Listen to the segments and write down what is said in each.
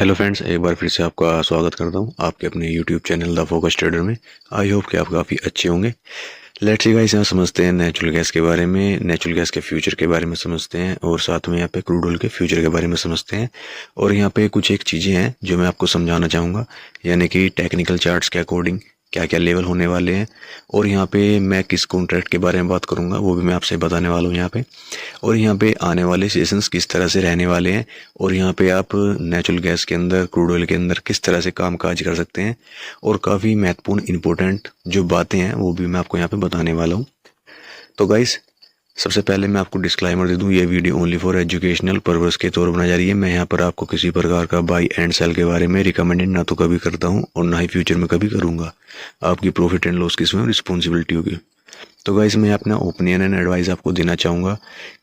Hello friends, एक बार फिर से आपका स्वागत करता हूं आपके अपने YouTube channel the focus trader में। आई होप कि आप काफ़ी अच्छे होंगे। लेट्स सी गाइस, यहाँ समझते हैं नेचुरल गैस के बारे में, नेचुरल गैस के फ्यूचर के बारे में समझते हैं और साथ में यहाँ पे क्रूड ऑयल के फ्यूचर के बारे में समझते हैं। और यहाँ पे कुछ एक चीज़ें हैं जो मैं आपको समझाना चाहूँगा, यानी कि टेक्निकल चार्ट्स के अकॉर्डिंग क्या क्या लेवल होने वाले हैं। और यहाँ पे मैं किस कॉन्ट्रैक्ट के बारे में बात करूँगा वो भी मैं आपसे बताने वाला हूँ यहाँ पे। और यहाँ पे आने वाले सेशंस किस तरह से रहने वाले हैं, और यहाँ पे आप नेचुरल गैस के अंदर, क्रूड ऑयल के अंदर किस तरह से काम काज कर सकते हैं। और काफ़ी महत्वपूर्ण इंपॉर्टेंट जो बातें हैं वो भी मैं आपको यहाँ पे बताने वाला हूँ। तो गाइस, सबसे पहले मैं आपको डिस्क्लाइमर दे दूं, ये video only for educational purpose के तौर पर बनाई जा रही है। मैं यहाँ पर आपको किसी प्रकार का बाई एंड सेल के बारे में रिकमेंडेड ना तो कभी करता हूँ और ना ही फ्यूचर में कभी करूँगा। आपकी प्रॉफिट एंड लॉस की इसमें रिस्पॉन्सिबिलिटी होगी। तो गाइस, मैं अपना ओपिनियन एंड एडवाइस आपको देना चाहूँगा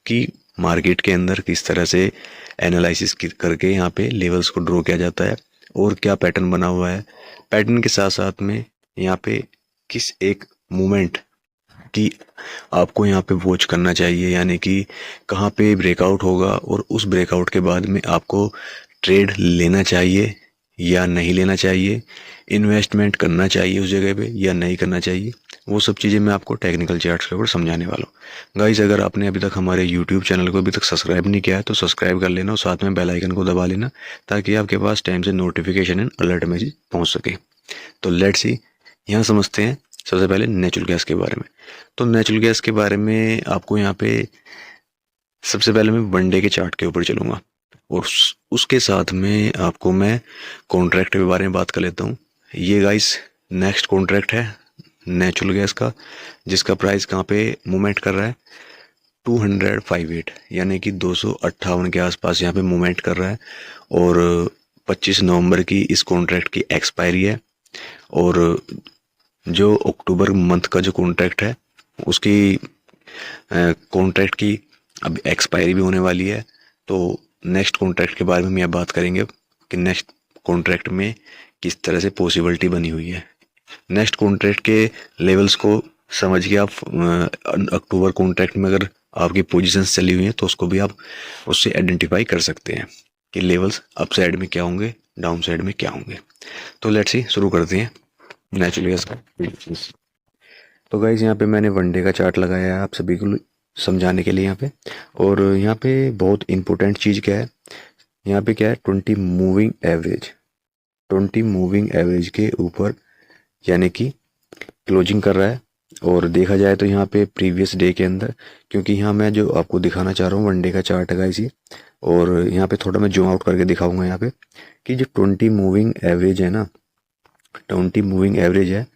कि मार्केट के अंदर किस तरह से एनालिसिस करके यहाँ पे लेवल्स को ड्रॉ किया जाता है और क्या पैटर्न बना हुआ है। पैटर्न के साथ साथ में यहाँ पे किस एक मूवमेंट कि आपको यहाँ पे वॉच करना चाहिए, यानी कि कहाँ पे ब्रेकआउट होगा और उस ब्रेकआउट के बाद में आपको ट्रेड लेना चाहिए या नहीं लेना चाहिए, इन्वेस्टमेंट करना चाहिए उस जगह पे या नहीं करना चाहिए। वो सब चीज़ें मैं आपको टेक्निकल चार्ट्स के ऊपर समझाने वाला हूँ। गाइस, अगर आपने अभी तक हमारे यूट्यूब चैनल को अभी तक सब्सक्राइब नहीं किया है तो सब्सक्राइब कर लेना और साथ में बेल आइकन को दबा लेना, ताकि आपके पास टाइम से नोटिफिकेशन एंड अलर्ट मैसेज पहुँच सके। तो लेट्स सी, यहाँ समझते हैं सबसे पहले नेचुरल गैस के बारे में। तो नेचुरल गैस के बारे में आपको यहाँ पे सबसे पहले मैं वनडे के चार्ट के ऊपर चलूँगा और उसके साथ में आपको मैं कॉन्ट्रैक्ट के बारे में बात कर लेता हूँ। ये गाइस नेक्स्ट कॉन्ट्रैक्ट है नेचुरल गैस का, जिसका प्राइस कहाँ पे मूवमेंट कर रहा है 258, यानी कि 258 के आसपास यहाँ पे मूवमेंट कर रहा है। और 25 नवंबर की इस कॉन्ट्रैक्ट की एक्सपायरी है। और जो अक्टूबर मंथ का जो कॉन्ट्रैक्ट है उसकी कॉन्ट्रैक्ट की अब एक्सपायरी भी होने वाली है। तो नेक्स्ट कॉन्ट्रैक्ट के बारे में हम यहाँ बात करेंगे कि नेक्स्ट कॉन्ट्रैक्ट में किस तरह से पॉसिबिलिटी बनी हुई है। नेक्स्ट कॉन्ट्रैक्ट के लेवल्स को समझ के आप अक्टूबर कॉन्ट्रैक्ट में अगर आपकी पोजीशंस चली हुई हैं तो उसको भी आप उससे आइडेंटिफाई कर सकते हैं कि लेवल्स अप साइड में क्या होंगे, डाउन साइड में क्या होंगे। तो लेट्स सी, शुरू करते हैं नेचुरल गैस का। तो गाइज, यहाँ पे मैंने वनडे का चार्ट लगाया है आप सभी को समझाने के लिए यहाँ पे। और यहाँ पे बहुत इंपॉर्टेंट चीज़ क्या है, यहाँ पे क्या है 20 मूविंग एवरेज, 20 मूविंग एवरेज के ऊपर यानी कि क्लोजिंग कर रहा है। और देखा जाए तो यहाँ पे प्रीवियस डे के अंदर, क्योंकि यहाँ मैं जो आपको दिखाना चाह रहा हूँ वनडे का चार्ट है गाइस ये, और यहाँ पे थोड़ा मैं जूम आउट करके दिखाऊंगा यहाँ पे कि जो 20 मूविंग एवरेज है ना, 20 मूविंग एवरेज है,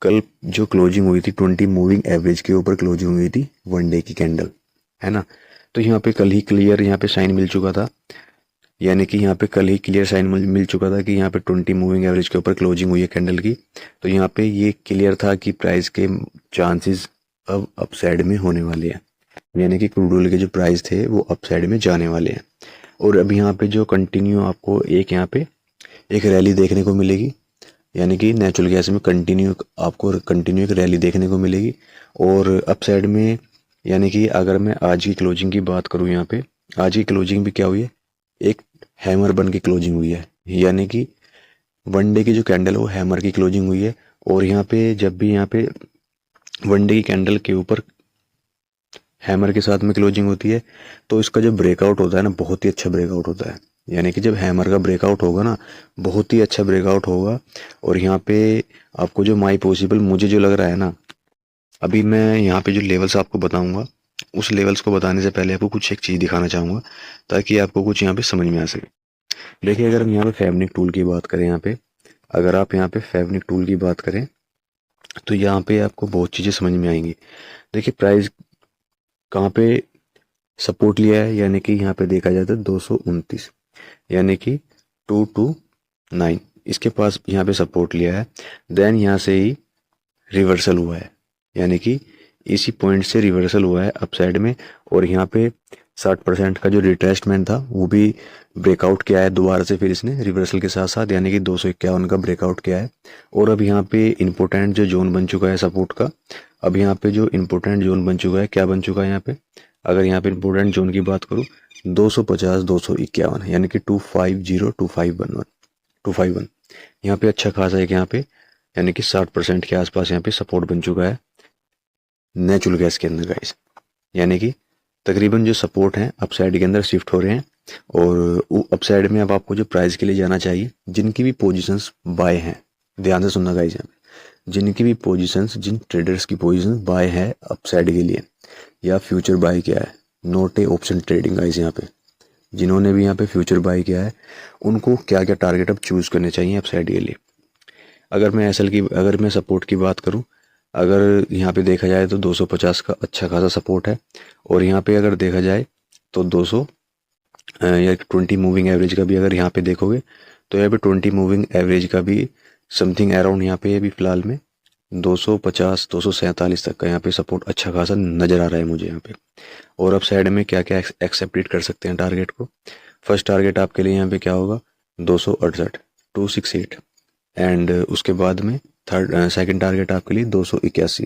कल जो क्लोजिंग हुई थी 20 मूविंग एवरेज के ऊपर क्लोजिंग हुई थी वनडे की कैंडल, है ना। तो यहाँ पे कल ही क्लियर यहाँ पे साइन मिल चुका था, यानी कि यहाँ पे कल ही क्लियर साइन मिल चुका था कि यहाँ पे 20 मूविंग एवरेज के ऊपर क्लोजिंग हुई है कैंडल की। तो यहाँ पे ये क्लियर था कि प्राइस के चांसेस अब अप साइड में होने वाले हैं, यानी कि क्रूड ऑयल के जो प्राइस थे वो अप साइड में जाने वाले हैं। और अब यहाँ पे जो कंटिन्यू आपको एक यहाँ पे एक रैली देखने को मिलेगी, यानी कि नेचुरल गैस में आपको कंटिन्यू एक रैली देखने को मिलेगी। और अप साइड में, यानी कि अगर मैं आज की क्लोजिंग की बात करूँ, यहाँ पे आज की क्लोजिंग भी क्या हुई है, एक हैमर बन की क्लोजिंग हुई है, यानी कि वनडे की जो कैंडल है वो हैमर की क्लोजिंग हुई है। और यहाँ पे जब भी यहाँ पे वनडे की कैंडल के ऊपर हैमर के साथ में क्लोजिंग होती है तो इसका जो ब्रेकआउट होता है ना, बहुत ही अच्छा ब्रेकआउट होता है। यानी कि जब हैमर का ब्रेकआउट होगा ना, बहुत ही अच्छा ब्रेकआउट होगा। और यहाँ पे आपको जो माई पॉसिबल मुझे जो लग रहा है ना, अभी मैं यहाँ पे जो लेवल्स आपको बताऊंगा उस लेवल्स को बताने से पहले आपको कुछ एक चीज़ दिखाना चाहूँगा ताकि आपको कुछ यहाँ पे समझ में आ सके। देखिए, अगर हम यहाँ पे फेवनिक टूल की बात करें, यहाँ पे अगर आप यहाँ पे फेवनिक टूल की बात करें तो यहाँ पे आपको बहुत चीज़ें समझ में आएंगी। देखिए, प्राइस कहाँ पे सपोर्ट लिया है, यानी कि यहाँ पे देखा जाता है 229, यानी कि 229 इसके पास यहाँ पे सपोर्ट लिया है। देन यहाँ से ही रिवर्सल हुआ है, यानी कि इसी पॉइंट से रिवर्सल हुआ है अप साइड में। और यहाँ पे 60% का जो रिट्रेसमेंट था वो भी ब्रेकआउट किया है दोबारा से, फिर इसने रिवर्सल के साथ साथ, यानी कि 251 का ब्रेकआउट किया है। और अब यहाँ पे इंपॉर्टेंट जो जोन बन चुका है सपोर्ट का, अब यहाँ पे जो इंपॉर्टेंट जोन बन चुका है, क्या बन चुका है यहाँ पे, अगर यहाँ पे इंपॉर्टेंट जोन की बात करूँ 250 251 यानी कि 250 251 251 यहाँ पे अच्छा खासा एक यहाँ पे यानी कि 60% के आसपास यहाँ पे सपोर्ट बन चुका है नेचुरल गैस के अंदर गाइस। यानी कि तकरीबन जो सपोर्ट हैं अपसाइड के अंदर शिफ्ट हो रहे हैं और अपसाइड में अब आपको जो प्राइस के लिए जाना चाहिए, जिनकी भी पोजीशंस बाय हैं, ध्यान से सुनना गाइस, यहाँ पे जिनकी भी पोजीशंस, जिन ट्रेडर्स की पोजीशंस बाय है अपसाइड के लिए या फ्यूचर बाय किया है, note A option trading guys, यहाँ पे जिन्होंने भी यहाँ पे फ्यूचर बाय किया है उनको क्या क्या टारगेट अब चूज करने चाहिए अपसाइड के लिए। अगर मैं सपोर्ट की बात करूँ, अगर यहाँ पे देखा जाए तो 250 का अच्छा खासा सपोर्ट है और यहाँ पे अगर देखा जाए तो 200 या 20 मूविंग एवरेज का भी अगर यहाँ पे देखोगे तो यहाँ पे 20 मूविंग एवरेज का भी समथिंग अराउंड यहाँ पे अभी फिलहाल में 250 247 तक का यहाँ पे सपोर्ट अच्छा खासा नज़र आ रहा है मुझे यहाँ पे। और अब साइड में क्या क्या एक्सेप्टेड कर सकते हैं टारगेट को। फर्स्ट टारगेट आपके लिए यहाँ पे क्या होगा 268 268 एंड उसके बाद में सेकंड टारगेट आपके लिए 281,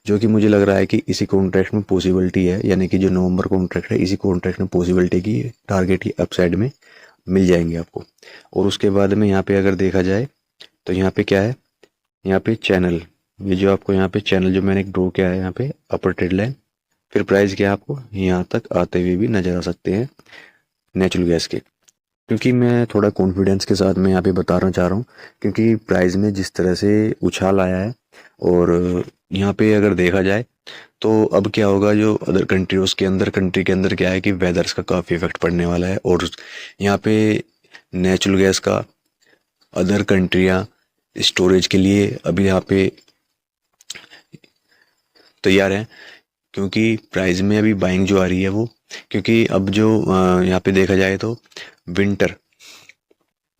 जो कि मुझे लग रहा है कि इसी कॉन्ट्रैक्ट में पॉसिबिलिटी है, यानी कि जो नवंबर कॉन्ट्रैक्ट है इसी कॉन्ट्रैक्ट में पॉसिबिलिटी की टारगेट ही अपसाइड में मिल जाएंगे आपको। और उसके बाद में यहाँ पे अगर देखा जाए तो यहाँ पे क्या है, यहाँ पे चैनल, ये जो आपको यहाँ पे चैनल जो मैंने ड्रॉ किया है यहाँ पे अपर ट्रेड लाइन, फिर प्राइस क्या आपको यहाँ तक आते हुए भी नजर आ सकते हैं नेचुरल गैस के। क्योंकि मैं थोड़ा कॉन्फिडेंस के साथ मैं यहाँ पे बताना चाह रहा हूँ, क्योंकि प्राइस में जिस तरह से उछाल आया है और यहाँ पे अगर देखा जाए तो अब क्या होगा, जो अदर कंट्री के अंदर क्या है कि वेदर्स का काफ़ी इफेक्ट पड़ने वाला है और यहाँ पे नेचुरल गैस का अदर कंट्रियाँ स्टोरेज के लिए अभी यहाँ पे तैयार हैं, क्योंकि प्राइस में अभी बाइंग जो आ रही है वो, क्योंकि अब जो यहाँ पे देखा जाए तो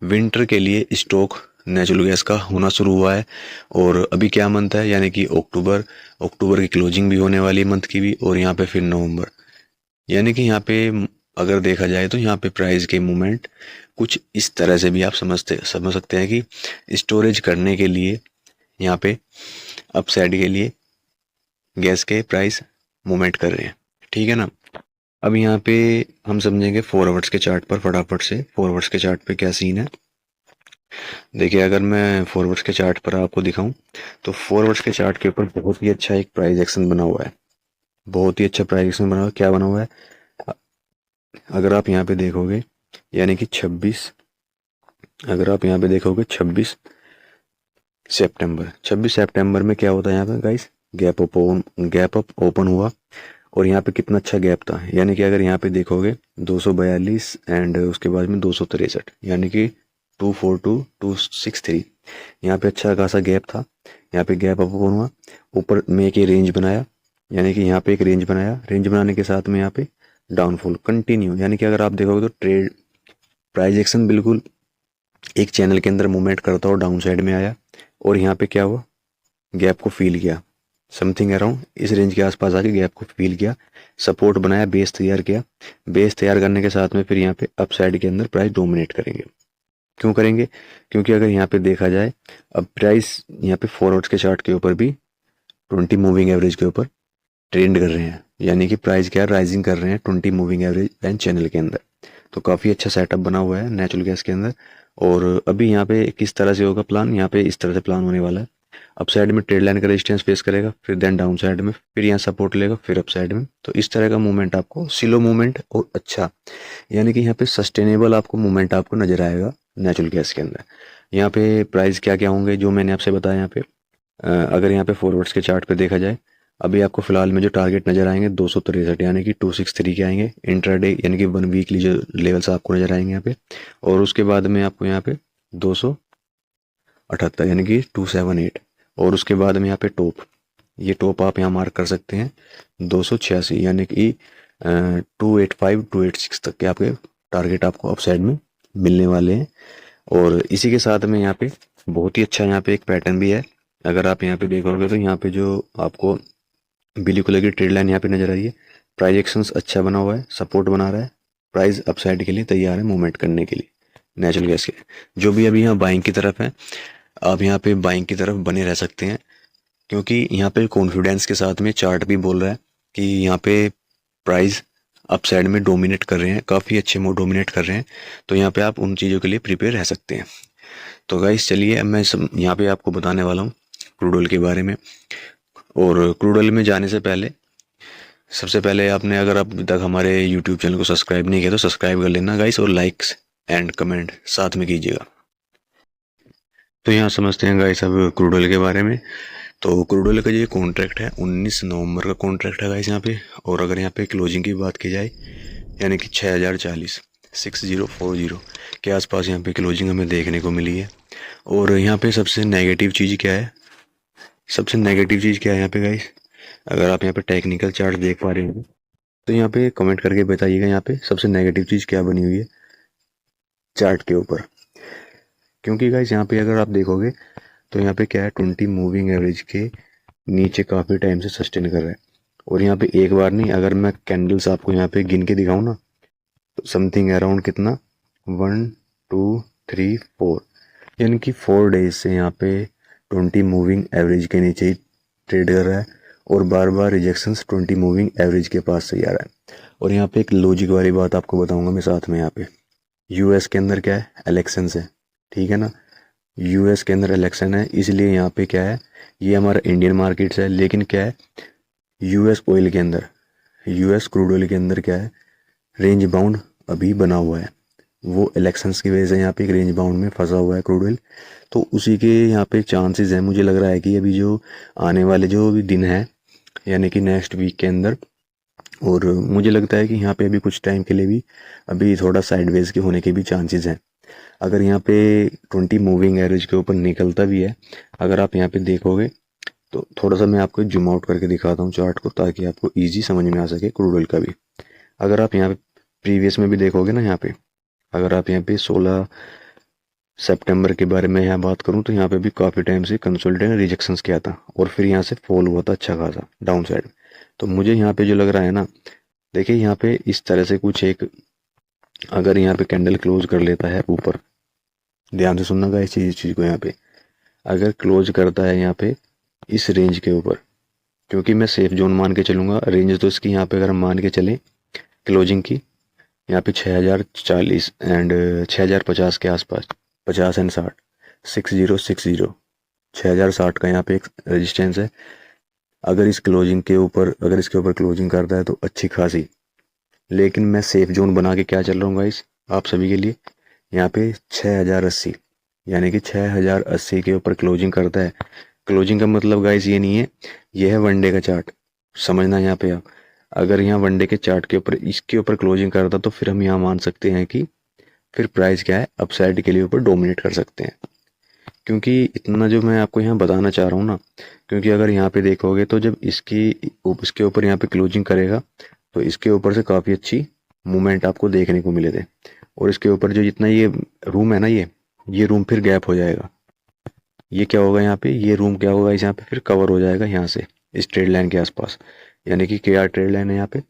विंटर के लिए स्टॉक नेचुरल गैस का होना शुरू हुआ है। और अभी क्या मंथ है, यानी कि अक्टूबर की क्लोजिंग भी होने वाली मंथ की भी, और यहाँ पे फिर नवंबर, यानी कि यहाँ पे अगर देखा जाए तो यहाँ पे प्राइस के मूवमेंट कुछ इस तरह से भी आप समझ सकते हैं कि स्टोरेज करने के लिए यहाँ पे अपसाइड के लिए गैस के प्राइस मूवमेंट कर रहे हैं, ठीक है ना। अब यहाँ पे हम समझेंगे 4 आवर्स के चार्ट पर फटाफट से। 4 आवर्स के चार्ट पे क्या सीन है देखिए, अगर मैं 4 आवर्स के चार्ट पर आपको दिखाऊं तो 4 आवर्स के चार्ट के ऊपर बहुत ही अच्छा एक प्राइस एक्शन बना हुआ है, बहुत ही अच्छा प्राइस एक्शन बना हुआ है। क्या बना हुआ है, अगर आप यहाँ पे देखोगे यानी कि 26, अगर आप यहाँ पे देखोगे 26 सितंबर में क्या होता है यहाँ पे गाइस, गैप अप ओपन हुआ और यहाँ पे कितना अच्छा गैप था, यानी कि अगर यहाँ पे देखोगे 242 एंड उसके बाद में 263, यानी कि 242 263, यहाँ पे अच्छा खासा गैप था। यहाँ पे गैप अप ओपन हुआ, ऊपर में एक रेंज बनाया, यानी कि यहाँ पे एक रेंज बनाया, रेंज बनाने के साथ में यहाँ पे डाउनफॉल कंटिन्यू, यानी कि अगर आप देखोगे तो ट्रेड प्राइस एक्शन बिल्कुल एक चैनल के अंदर मूवमेंट करता हुआ डाउन साइड में आया और यहाँ पे क्या हुआ, गैप को फील किया, समथिंग अराउंड इस रेंज के आसपास आके गैप को फील किया, सपोर्ट बनाया, बेस तैयार किया। बेस तैयार करने के साथ में फिर यहाँ पे अप साइड के अंदर प्राइस डोमिनेट करेंगे। क्यों करेंगे, क्योंकि अगर यहाँ पे देखा जाए अब प्राइस यहाँ पे 4 आवर्स के चार्ट के ऊपर भी 20 मूविंग एवरेज के ऊपर ट्रेंड कर रहे हैं, यानी कि प्राइस क्या राइजिंग कर रहे हैं 20 मूविंग एवरेज एंड चैनल के अंदर। तो काफ़ी अच्छा सेटअप बना हुआ है नेचुरल गैस के अंदर। और अभी यहाँ पे किस तरह से होगा प्लान, यहाँ पे इस तरह से प्लान होने वाला है, अप साइड में ट्रेड लाइन का रेजिस्टेंस फेस करेगा, फिर देन डाउन साइड में फिर यहाँ सपोर्ट लेगा, फिर अप साइड में। तो इस तरह का मूवमेंट आपको स्लो मूवमेंट और अच्छा, यानी कि यहाँ पे सस्टेनेबल आपको मूवमेंट आपको नजर आएगा नेचुरल गैस के अंदर। यहाँ पे प्राइस क्या क्या होंगे जो मैंने आपसे बताया यहाँ पे, अगर यहाँ पे फॉरवर्ड्स के चार्ट पे देखा जाए अभी आपको फिलहाल में जो टारगेट नजर आएंगे 263 यानी कि 263 के आएंगे इंट्राडे, यानी कि 1 वीकली जो लेवल्स आपको नजर आएंगे यहाँ पे। और उसके बाद में आपको यहाँ पे 278 यानी कि 278, और उसके बाद में यहाँ पे टॉप, ये टॉप आप यहाँ मार्क कर सकते हैं 286 यानी कि 285 286 तक के आपके टारगेट आपको अपसाइड में मिलने वाले हैं। और इसी के साथ में यहाँ पे बहुत ही अच्छा यहाँ पे एक पैटर्न भी है, अगर आप यहाँ पे देखोगे तो यहाँ पे जो आपको ब्लू कलर की ट्रेड लाइन यहाँ पे नजर आ रही है, प्राइस एक्शंस अच्छा बना हुआ है, सपोर्ट बना रहा है, प्राइस अपसाइड के लिए तैयार है मूवमेंट करने के लिए नेचुरल गैस के। जो भी अभी यहाँ बाइंग की तरफ है, आप यहाँ पे बाइंग की तरफ बने रह सकते हैं, क्योंकि यहाँ पे कॉन्फिडेंस के साथ में चार्ट भी बोल रहा है कि यहाँ पे प्राइस अप साइड में डोमिनेट कर रहे हैं, काफ़ी अच्छे में डोमिनेट कर रहे हैं, तो यहाँ पे आप उन चीज़ों के लिए प्रिपेयर रह सकते हैं। तो गाइस चलिए अब मैं यहाँ पे आपको बताने वाला हूँ क्रूड ऑयल के बारे में। और क्रूड ऑयल में जाने से पहले सबसे पहले आपने, अगर अब तक हमारे यूट्यूब चैनल को सब्सक्राइब नहीं किया तो सब्सक्राइब कर लेना गाइस, और लाइक्स एंड कमेंट साथ में कीजिएगा। तो यहाँ समझते हैं गाइस अब क्रूड ऑयल के बारे में। तो क्रूड ऑयल का ये कॉन्ट्रैक्ट है 19 नवंबर का कॉन्ट्रैक्ट है गाइस यहाँ पे। और अगर यहाँ पे क्लोजिंग की बात की जाए, यानी कि 6040 6040 के आसपास यहाँ पे क्लोजिंग हमें देखने को मिली है। और यहाँ पे सबसे नेगेटिव चीज़ क्या है, सबसे नेगेटिव चीज़ क्या है यहाँ पे गाइस, अगर आप यहाँ पे टेक्निकल चार्ट देख पा रहे हो तो यहाँ पे कमेंट करके बताइएगा यहाँ पे सबसे नेगेटिव चीज़ क्या बनी हुई है चार्ट के ऊपर। क्योंकि गाइस यहाँ पे अगर आप देखोगे तो यहाँ पे क्या है, 20 मूविंग एवरेज के नीचे काफ़ी टाइम से सस्टेन कर रहा है। और यहाँ पे एक बार नहीं, अगर मैं कैंडल्स आपको यहाँ पे गिन के दिखाऊँ ना, तो समथिंग अराउंड कितना 1 2 3 4, यानी कि 4 डेज से यहाँ पे 20 मूविंग एवरेज के नीचे ही ट्रेड कर रहा है। और बार बार रिजेक्शंस 20 मूविंग एवरेज के पास से ही आ रहा है। और यहाँ पे एक लॉजिक वाली बात आपको बताऊंगा मैं साथ में। यहाँ पे यूएस के अंदर क्या है, इलेक्शंस है, ठीक है ना। यूएस के अंदर इलेक्शन है, इसलिए यहाँ पे क्या है, ये हमारा इंडियन मार्केट्स है, लेकिन क्या है यूएस ऑयल के अंदर, यूएस क्रूड ऑयल के अंदर क्या है, रेंज बाउंड अभी बना हुआ है। वो इलेक्शंस की वजह से यहाँ पे एक रेंज बाउंड में फंसा हुआ है क्रूड ऑयल। तो उसी के यहाँ पे चांसेस हैं, मुझे लग रहा है कि अभी जो आने वाले जो भी दिन है, यानी कि नेक्स्ट वीक के अंदर, और मुझे लगता है कि यहाँ पे अभी कुछ टाइम के लिए भी अभी थोड़ा साइडवेज के होने के भी चांसेस हैं। अगर यहाँ पे 20 मूविंग एवरेज के ऊपर निकलता भी है, अगर आप यहाँ पे देखोगे तो थोड़ा सा मैं आपको जूम आउट करके दिखाता हूँ चार्ट को, ताकि आपको ईजी समझ में आ सके क्रूड ऑयल का भी। अगर आप यहाँ पे प्रीवियस में भी देखोगे ना, यहाँ पे अगर आप यहाँ पे 16 सितंबर के बारे में यहाँ बात करूँ तो यहाँ पे भी काफ़ी टाइम से कंसोलिडेशन रिजेक्शंस किया था, और फिर यहाँ से फॉल हुआ था अच्छा खासा डाउन साइड। तो मुझे यहाँ पे जो लग रहा है ना, देखिए यहाँ पे इस तरह से कुछ एक, अगर यहाँ पे कैंडल क्लोज कर लेता है ऊपर, ध्यान से सुनना इस चीज़ को, यहाँ पे अगर क्लोज करता है यहाँ पे इस रेंज के ऊपर, क्योंकि मैं सेफ जोन मान के चलूँगा, रेंज तो इसकी यहाँ पे अगर हम मान के चलें क्लोजिंग की, यहाँ पे 6040 एंड 6050 के आसपास, 50 एंड 60 6060 6060 का यहाँ पे एक रेजिस्टेंस है। अगर इस क्लोजिंग के ऊपर, अगर इसके ऊपर क्लोजिंग करता है तो अच्छी खासी, लेकिन मैं सेफ जोन बना के क्या चल रहा हूँ गाइस आप सभी के लिए, यहाँ पे 6080, यानी कि 6080 के ऊपर क्लोजिंग करता है। क्लोजिंग का मतलब गाइस ये नहीं है, ये है वनडे का चार्ट, समझना यहाँ पे आप। अगर यहाँ वनडे के चार्ट के ऊपर इसके ऊपर क्लोजिंग करता तो फिर हम यहाँ मान सकते हैं कि फिर प्राइस क्या है, अपसाइड के लिए ऊपर डोमिनेट कर सकते हैं। क्योंकि इतना जो मैं आपको यहाँ बताना चाह रहा हूँ ना, क्योंकि अगर यहाँ पे देखोगे तो जब इसके ऊपर यहाँ पे क्लोजिंग करेगा तो इसके ऊपर से काफ़ी अच्छी मूवमेंट आपको देखने को मिले थे। और इसके ऊपर जो जितना ये रूम है ना, ये रूम फिर गैप हो जाएगा। ये क्या होगा यहाँ पे, ये रूम क्या होगा इस यहाँ पे फिर कवर हो जाएगा यहाँ से इस ट्रेड लाइन के आसपास, यानी कि क्या ट्रेड लाइन है यहाँ पे।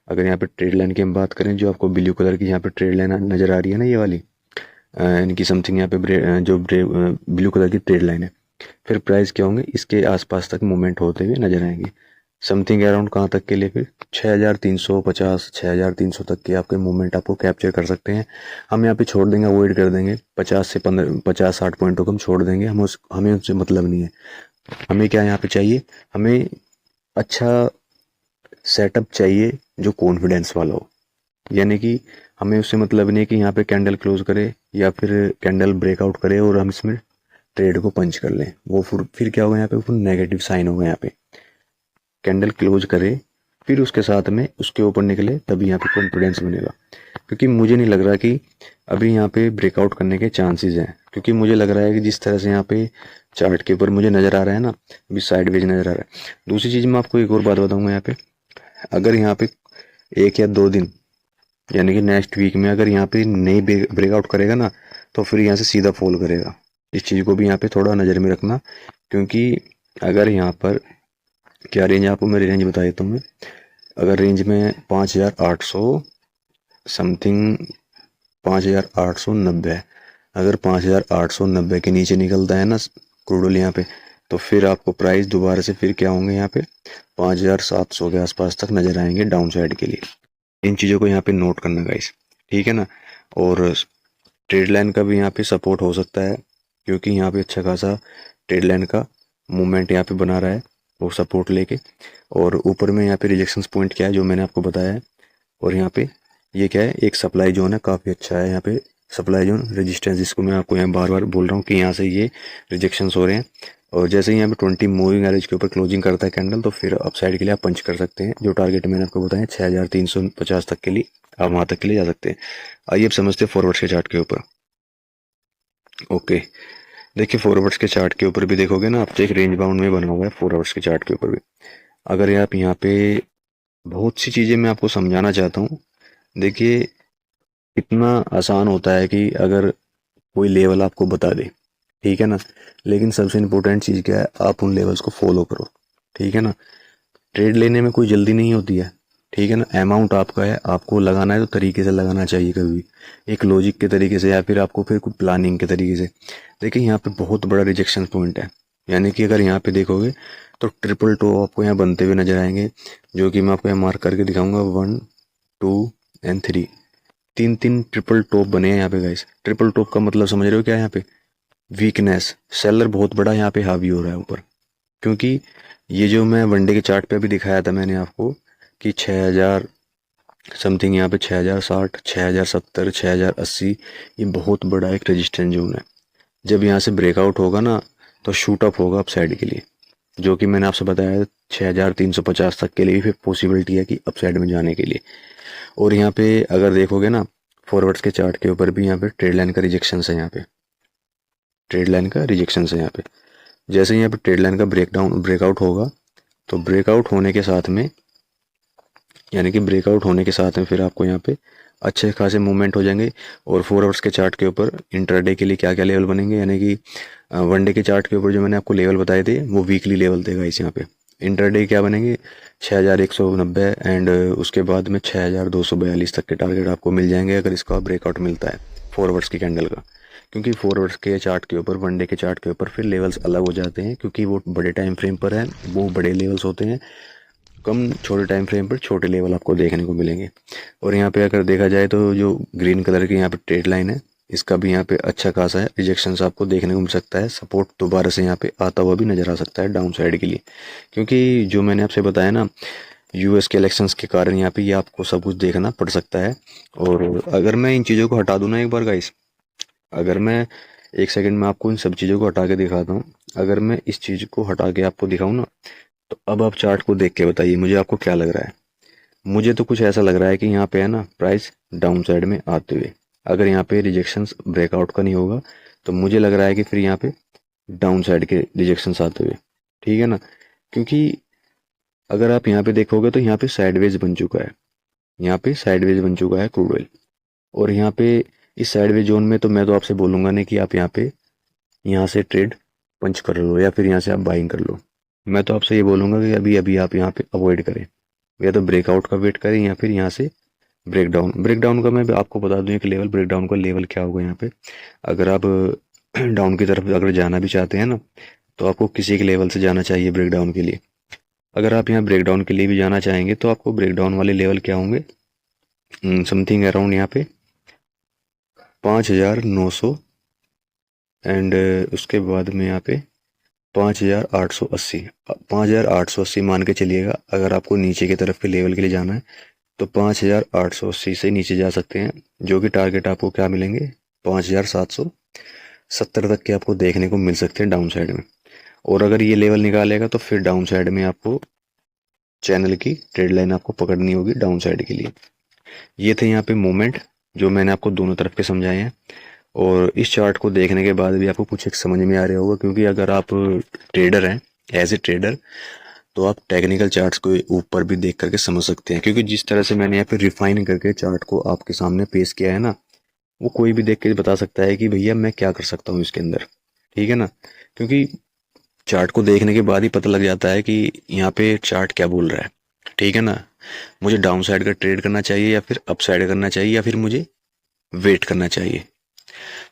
अगर यहाँ पे ट्रेड लाइन की हम बात करें, जो आपको ब्लू कलर की यहाँ पे ट्रेड लाइन नज़र आ रही है ना, ये वाली, यानी कि समथिंग यहाँ पे ब्लू कलर की ट्रेड लाइन है, फिर प्राइस क्या होंगे इसके आसपास तक मूवमेंट होते हुए नजर आएंगे। समथिंग अराउंड कहाँ तक के लिए, फिर 6350 6300 तक के आपके मूवमेंट आपको कैप्चर कर सकते हैं। हम यहाँ पे छोड़ देंगे, अवॉइड कर देंगे, 50 से 15 50-60 पॉइंटों को हम छोड़ देंगे, हमें उससे मतलब नहीं है। हमें क्या यहाँ पे चाहिए, हमें अच्छा सेटअप चाहिए जो कॉन्फिडेंस वाला हो, यानी कि हमें उससे मतलब नहीं है कि यहाँ पे कैंडल क्लोज करे या फिर कैंडल ब्रेकआउट करे और हम इसमें ट्रेड को पंच कर लें। वो फिर क्या होगा यहाँ पे, नेगेटिव साइन होगा। यहाँ पे कैंडल क्लोज करे फिर उसके साथ में उसके ऊपर निकले, तभी यहाँ पे कॉन्फिडेंस बनेगा। क्योंकि मुझे नहीं लग रहा कि अभी यहाँ पे ब्रेकआउट करने के चांसेस हैं, क्योंकि मुझे लग रहा है कि जिस तरह से यहाँ पे चार्ट के ऊपर मुझे नज़र आ रहा है ना, अभी साइडवेज नज़र आ रहा है। दूसरी चीज़ मैं आपको एक और बात बताऊँगा, यहाँ पे अगर यहाँ पे 1 या 2 दिन, यानी कि नेक्स्ट वीक में अगर यहाँ पे नहीं ब्रेकआउट करेगा ना, तो फिर यहाँ से सीधा फॉल करेगा। इस चीज़ को भी यहाँ पे थोड़ा नज़र में रखना, क्योंकि अगर यहाँ पर क्या रेंज, आपको मैं रेंज बता देता हूँ मैं, अगर रेंज में 5800 समथिंग 5890 है, अगर 5890 के नीचे निकलता है ना क्रूड ऑयल यहाँ पे, तो फिर आपको प्राइस दोबारा से फिर क्या होंगे यहाँ पे 5700 के आसपास तक नजर आएंगे डाउन साइड के लिए। इन चीज़ों को यहाँ पे नोट करना गाइस, ठीक है ना। और ट्रेड लाइन का भी यहाँ पे सपोर्ट हो सकता है, क्योंकि यहाँ पे अच्छा खासा ट्रेड लाइन का मूवमेंट यहाँ पे बना रहा है वो सपोर्ट लेके। और ऊपर में यहाँ पे रिजेक्शंस पॉइंट क्या है जो मैंने आपको बताया है। और यहाँ पे ये क्या है, एक सप्लाई जोन है, काफ़ी अच्छा है यहाँ पे सप्लाई जोन रेजिस्टेंस, जिसको मैं आपको यहाँ बार बार बोल रहा हूँ कि यहाँ से ये रिजेक्शंस हो रहे हैं। और जैसे ही यहाँ पे 20 मूविंग एवरेज के ऊपर क्लोजिंग करता है कैंडल, तो फिर अप साइड के लिए आप पंच कर सकते हैं। जो टारगेट मैंने आपको बताया 6350 तक के लिए, आप वहाँ तक के लिए जा सकते हैं। आइए अब समझते हैं फॉरवर्ड्स के चार्ट के ऊपर। ओके, देखिए फॉरवर्ड्स के चार्ट के ऊपर भी देखोगे ना आप, तो एक रेंज बाउंड में बना हुआ है फॉरवर्ड्स के चार्ट के ऊपर भी। अगर आप यहाँ पे बहुत सी चीज़ें मैं आपको समझाना चाहता हूँ। देखिए इतना आसान होता है कि अगर कोई लेवल आपको बता दे, ठीक है ना, लेकिन सबसे इम्पोर्टेंट चीज़ क्या है, आप उन लेवल्स को फॉलो करो, ठीक है ना। ट्रेड लेने में कोई जल्दी नहीं होती है, ठीक है ना। अमाउंट आपका है, आपको लगाना है तो तरीके से लगाना चाहिए, कभी एक लॉजिक के तरीके से, या फिर आपको फिर कोई प्लानिंग के तरीके से। देखिए यहाँ पे बहुत बड़ा रिजेक्शन पॉइंट है, यानी कि अगर यहाँ पे देखोगे तो ट्रिपल टो आपको यहाँ बनते हुए नजर आएंगे, जो कि मैं आपको यहाँ मार्क करके दिखाऊंगा। 1 2 एंड 3, तीन तीन ट्रिपल टॉप बने हैं यहाँ पे गाइस। ट्रिपल टॉप का मतलब समझ रहे हो क्या है यहाँ पे? वीकनेस, सेलर बहुत बड़ा यहाँ पे हावी हो रहा है ऊपर। क्योंकि ये जो मैं वनडे के चार्ट पे अभी दिखाया था मैंने आपको कि 6000 समथिंग, यहाँ पे 6060, 6070, 6080, ये बहुत बड़ा एक रेजिस्टेंस जोन है। जब यहाँ से ब्रेकआउट होगा ना तो शूट अप होगा अप साइड के लिए, जो कि मैंने आपसे बताया 6350 तक के लिए फिर पॉसिबिलिटी है कि अप साइड में जाने के लिए। और यहाँ पे अगर देखोगे ना फॉरवर्ड्स के चार्ट के ऊपर भी, यहाँ पे ट्रेड लाइन का रिजेक्शन है, यहाँ पे ट्रेड लाइन का रिजेक्शन है यहाँ पे। जैसे यहाँ पे ट्रेड लाइन का ब्रेकआउट होगा, तो ब्रेकआउट होने के साथ में, यानी कि ब्रेकआउट होने के साथ में फिर आपको यहाँ पे अच्छे खासे मूवमेंट हो जाएंगे। और 4 आवर्स के चार्ट के ऊपर इंट्राडे के लिए क्या क्या लेवल बनेंगे, यानी कि वनडे के चार्ट के ऊपर जो मैंने आपको लेवल बताए थे वो वीकली लेवल थे गाइस। यहाँ पे इंट्राडे क्या बनेंगे, 6190 एंड उसके बाद में 6242 तक के टारगेट आपको मिल जाएंगे अगर इसका ब्रेकआउट मिलता है 4 आवर्स की कैंडल का। क्योंकि 4 आवर्स के चार्ट के ऊपर, वनडे के चार्ट के ऊपर फिर लेवल्स अलग हो जाते हैं, क्योंकि वो बड़े टाइम फ्रेम पर है, वो बड़े लेवल्स होते हैं। कम छोटे टाइम फ्रेम पर छोटे लेवल आपको देखने को मिलेंगे। और यहाँ पे अगर देखा जाए तो जो ग्रीन कलर की यहाँ पे ट्रेड लाइन है, इसका भी यहाँ पे अच्छा खासा है रिजेक्शंस आपको देखने को मिल सकता है। सपोर्ट दोबारा से यहाँ पे आता हुआ भी नजर आ सकता है डाउन साइड के लिए, क्योंकि जो मैंने आपसे बताया ना, यूएस के इलेक्शंस के कारण यहाँ पे ये आपको सब कुछ देखना पड़ सकता है। और अगर मैं इन चीज़ों को हटा दूँ ना एक बार गाइस, अगर मैं एक सेकंड में आपको इन सब चीज़ों को हटा के दिखाता हूँ, अगर मैं इस चीज़ को हटा के आपको दिखाऊँ ना, तो अब आप चार्ट को देख के बताइए मुझे आपको क्या लग रहा है। मुझे तो कुछ ऐसा लग रहा है कि यहाँ पे है ना प्राइस डाउन साइड में आते हुए, अगर यहाँ पे रिजेक्शंस ब्रेकआउट का नहीं होगा तो मुझे लग रहा है कि फिर यहाँ पे डाउन साइड के रिजेक्शंस आते हुए, ठीक है ना। क्योंकि अगर आप यहाँ पे देखोगे तो यहाँ पे साइडवेज बन चुका है, यहाँ पे साइडवेज बन चुका है क्रूड ऑयल। और यहाँ पे इस साइडवेज जोन में तो मैं तो आपसे बोलूँगा नहीं कि आप यहाँ पे यहाँ से ट्रेड पंच कर लो या फिर यहाँ से आप बाइंग कर लो। मैं तो आपसे ये बोलूँगा कि अभी अभी आप यहाँ पे अवॉइड करें, या तो ब्रेकआउट का वेट करें या फिर यहाँ से ब्रेकडाउन का मैं आपको बता दूं एक लेवल, ब्रेकडाउन का लेवल क्या होगा यहाँ पे। अगर आप डाउन की तरफ अगर जाना भी चाहते हैं ना, तो आपको किसी के लेवल से जाना चाहिए ब्रेकडाउन के लिए। अगर आप यहाँ ब्रेकडाउन के लिए भी जाना चाहेंगे तो आपको ब्रेकडाउन वाले लेवल क्या होंगे, समथिंग अराउंड यहाँ पे 5900 एंड उसके बाद में यहाँ पे 5880, 5880 मान के चलिएगा। अगर आपको नीचे की तरफ के लेवल के लिए जाना है तो 5880 से नीचे जा सकते हैं, जो कि टारगेट आपको क्या मिलेंगे 5770 तक के आपको देखने को मिल सकते हैं डाउन साइड में। और अगर ये लेवल निकालेगा तो फिर डाउन साइड में आपको चैनल की ट्रेड लाइन आपको पकड़नी होगी डाउन साइड के लिए। ये थे यहाँ पे मूवमेंट जो मैंने आपको दोनों तरफ के समझाए हैं। और इस चार्ट को देखने के बाद भी आपको कुछ एक समझ में आ रहा होगा, क्योंकि अगर आप ट्रेडर हैं, एज ए ट्रेडर, तो आप टेक्निकल चार्ट्स को ऊपर भी देख करके समझ सकते हैं। क्योंकि जिस तरह से मैंने यहाँ पे रिफाइन करके चार्ट को आपके सामने पेश किया है ना, वो कोई भी देख के बता सकता है कि भैया मैं क्या कर सकता हूँ इसके अंदर, ठीक है ना। क्योंकि चार्ट को देखने के बाद ही पता लग जाता है कि यहाँ पे चार्ट क्या बोल रहा है, ठीक है ना। मुझे डाउन साइड का ट्रेड करना चाहिए या फिर अप साइड करना चाहिए या फिर मुझे वेट करना चाहिए।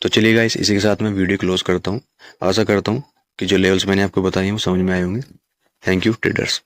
तो चलिए गाइस, इसी के साथ मैं वीडियो क्लोज करता हूँ। आशा करता हूँ कि जो लेवल्स मैंने आपको बताए हैं वो समझ में आए होंगे। Thank you traders.